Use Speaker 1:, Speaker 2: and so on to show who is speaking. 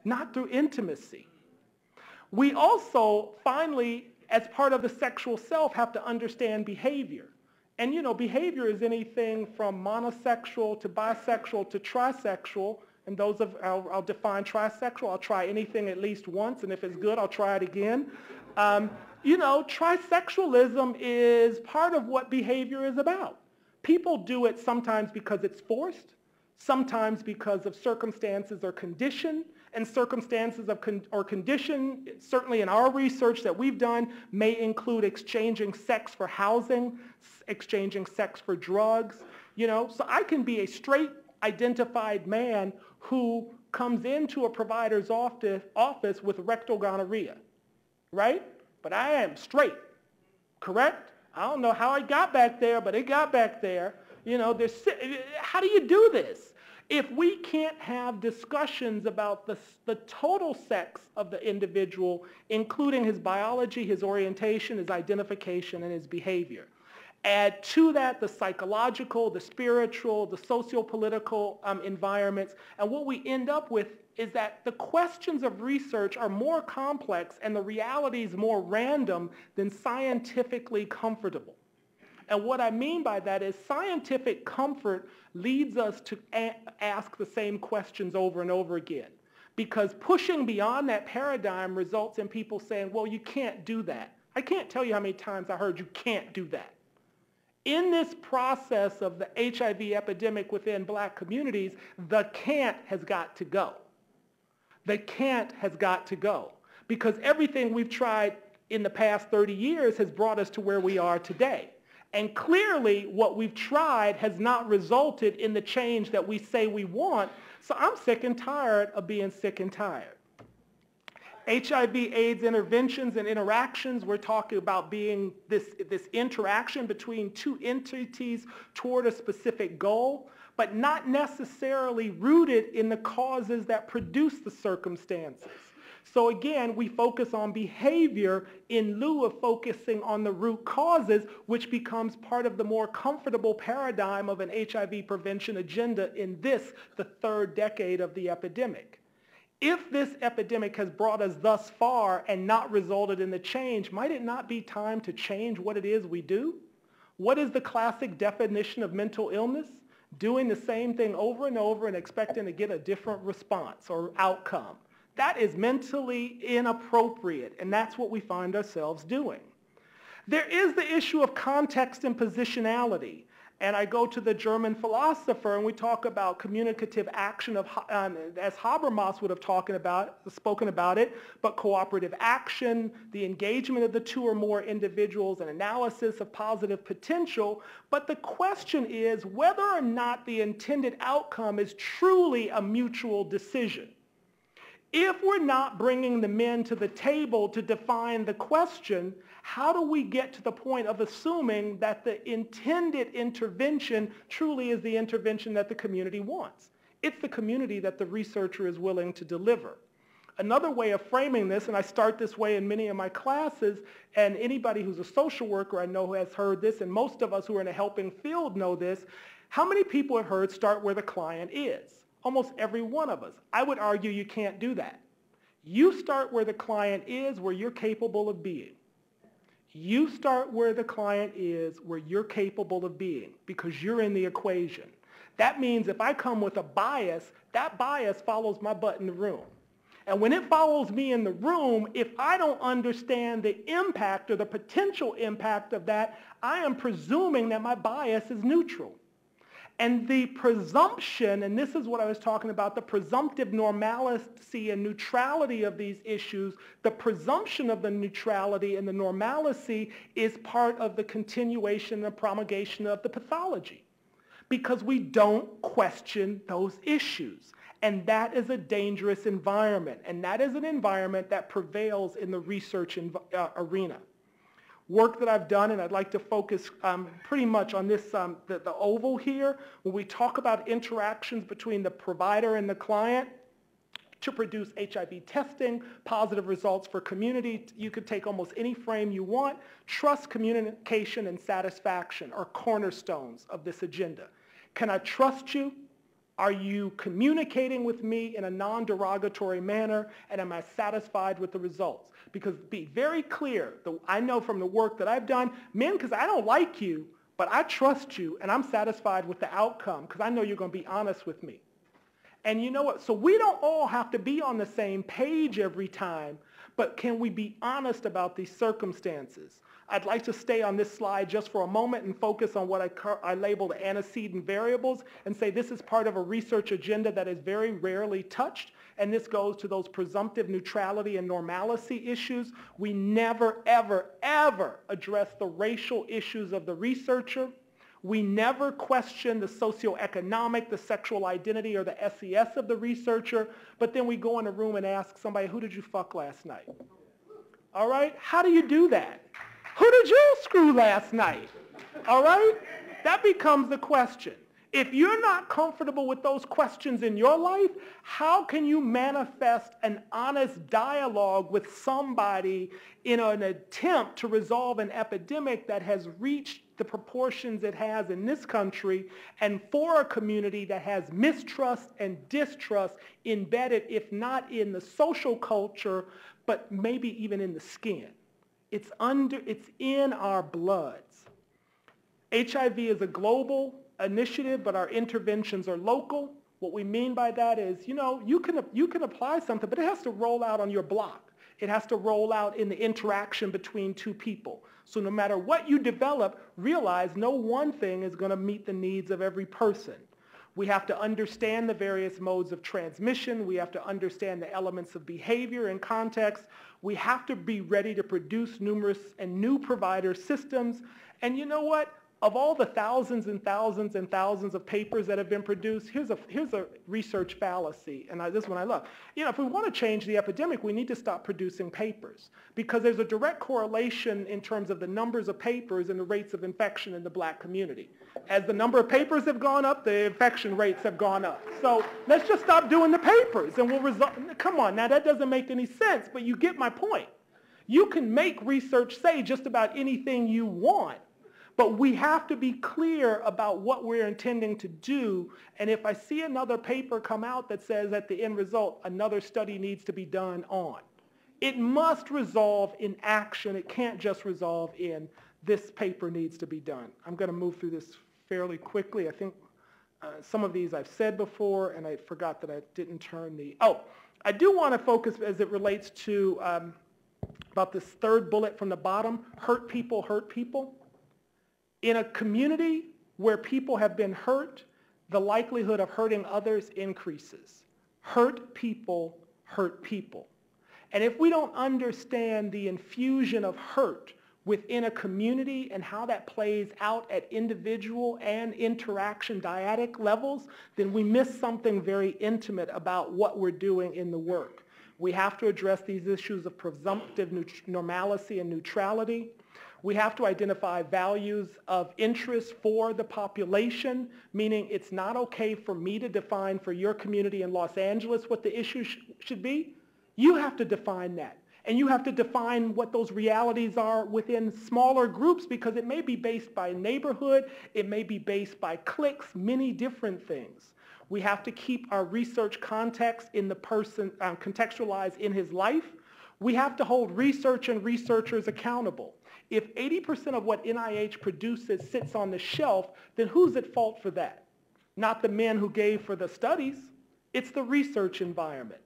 Speaker 1: not through intimacy. We also, finally, as part of the sexual self, have to understand behavior. And you know, behavior is anything from monosexual to bisexual to trisexual. And those of, I'll define trisexual. I'll try anything at least once, and if it's good, I'll try it again. You know, trisexualism is part of what behavior is about. People do it sometimes because it's forced, sometimes because of circumstances or condition, and circumstances of or condition, certainly in our research that we've done, may include exchanging sex for housing, exchanging sex for drugs, you know. So I can be a straight identified man who comes into a provider's office with rectal gonorrhea, right? But I am straight, correct? I don't know how it got back there, but it got back there. You know, how do you do this? If we can't have discussions about the total sex of the individual, including his biology, his orientation, his identification, and his behavior. Add to that the psychological, the spiritual, the socio-political environments, and what we end up with is that the questions of research are more complex and the realities more random than scientifically comfortable. And what I mean by that is scientific comfort leads us to ask the same questions over and over again. Because pushing beyond that paradigm results in people saying, well, you can't do that. I can't tell you how many times I heard you can't do that. In this process of the HIV epidemic within black communities, the can't has got to go. The can't has got to go. Because everything we've tried in the past 30 years has brought us to where we are today. And clearly, what we've tried has not resulted in the change that we say we want, so I'm sick and tired of being sick and tired. HIV/AIDS interventions and interactions, we're talking about being this interaction between two entities toward a specific goal, but not necessarily rooted in the causes that produce the circumstances. So again, we focus on behavior in lieu of focusing on the root causes, which becomes part of the more comfortable paradigm of an HIV prevention agenda in this, the third decade of the epidemic. If this epidemic has brought us thus far and not resulted in the change, might it not be time to change what it is we do? What is the classic definition of mental illness? Doing the same thing over and over and expecting to get a different response or outcome. That is mentally inappropriate, and that's what we find ourselves doing. There is the issue of context and positionality. And I go to the German philosopher, and we talk about communicative action of, as Habermas would have spoken about it, but cooperative action, the engagement of the two or more individuals, and analysis of positive potential. But the question is whether or not the intended outcome is truly a mutual decision. If we're not bringing the men to the table to define the question, how do we get to the point of assuming that the intended intervention truly is the intervention that the community wants? It's the community that the researcher is willing to deliver. Another way of framing this, and I start this way in many of my classes, and anybody who's a social worker I know has heard this, and most of us who are in a helping field know this, how many people have heard start where the client is? Almost every one of us. I would argue you can't do that. You start where the client is, where you're capable of being. You start where the client is, where you're capable of being, because you're in the equation. That means if I come with a bias, that bias follows my butt in the room. And when it follows me in the room, if I don't understand the impact or the potential impact of that, I am presuming that my bias is neutral. And the presumption, and this is what I was talking about, the presumptive normalcy and neutrality of these issues, the presumption of the neutrality and the normalcy is part of the continuation and promulgation of the pathology. Because we don't question those issues. And that is a dangerous environment. And that is an environment that prevails in the research arena. Work that I've done, and I'd like to focus pretty much on this, the oval here, when we talk about interactions between the provider and the client to produce HIV testing, positive results for community. You could take almost any frame you want. Trust, communication, and satisfaction are cornerstones of this agenda. Can I trust you? Are you communicating with me in a non-derogatory manner, and am I satisfied with the results? Because be very clear, I know from the work that I've done, men, because I don't like you, but I trust you, and I'm satisfied with the outcome, because I know you're going to be honest with me. And you know what? So we don't all have to be on the same page every time, but can we be honest about these circumstances? I'd like to stay on this slide just for a moment and focus on what I labeled antecedent variables and say this is part of a research agenda that is very rarely touched, and this goes to those presumptive neutrality and normalcy issues. We never, ever, ever address the racial issues of the researcher. We never question the socioeconomic, the sexual identity, or the SES of the researcher, but then we go in a room and ask somebody, who did you fuck last night? All right? How do you do that? Who did you screw last night? All right? That becomes the question. If you're not comfortable with those questions in your life, how can you manifest an honest dialogue with somebody in an attempt to resolve an epidemic that has reached the proportions it has in this country, and for a community that has mistrust and distrust embedded, if not in the social culture, but maybe even in the skin? It's in our bloods. HIV is a global initiative, but our interventions are local. What we mean by that is, you can apply something, but it has to roll out on your block. It has to roll out in the interaction between two people. So no matter what you develop, realize no one thing is going to meet the needs of every person. We have to understand the various modes of transmission. We have to understand the elements of behavior and context. We have to be ready to produce numerous and new provider systems. And you know what? Of all the thousands and thousands and thousands of papers that have been produced, here's a research fallacy, and this one I love. If we want to change the epidemic, we need to stop producing papers, because there's a direct correlation in terms of the numbers of papers and the rates of infection in the black community. As the number of papers have gone up, the infection rates have gone up. So let's just stop doing the papers, and we'll resolve. Come on, now that doesn't make any sense, but you get my point. You can make research say just about anything you want, but we have to be clear about what we're intending to do. And if I see another paper come out that says at the end result, another study needs to be done on, it must resolve in action. It can't just resolve in this paper needs to be done. I'm going to move through this fairly quickly. I think some of these I've said before, and I forgot that I didn't turn the... Oh, I do want to focus as it relates to about this third bullet from the bottom, hurt people, hurt people. In a community where people have been hurt, the likelihood of hurting others increases. Hurt people, hurt people. And if we don't understand the infusion of hurt within a community and how that plays out at individual and interaction dyadic levels, then we miss something very intimate about what we're doing in the work. We have to address these issues of presumptive normalcy and neutrality. We have to identify values of interest for the population, meaning it's not okay for me to define for your community in Los Angeles what the issue should be. You have to define that. And you have to define what those realities are within smaller groups, because it may be based by neighborhood, it may be based by cliques, many different things. We have to keep our research context in the person, contextualized in his life. We have to hold research and researchers accountable. If 80% of what NIH produces sits on the shelf, then who's at fault for that? Not the men who gave for the studies. It's the research environment.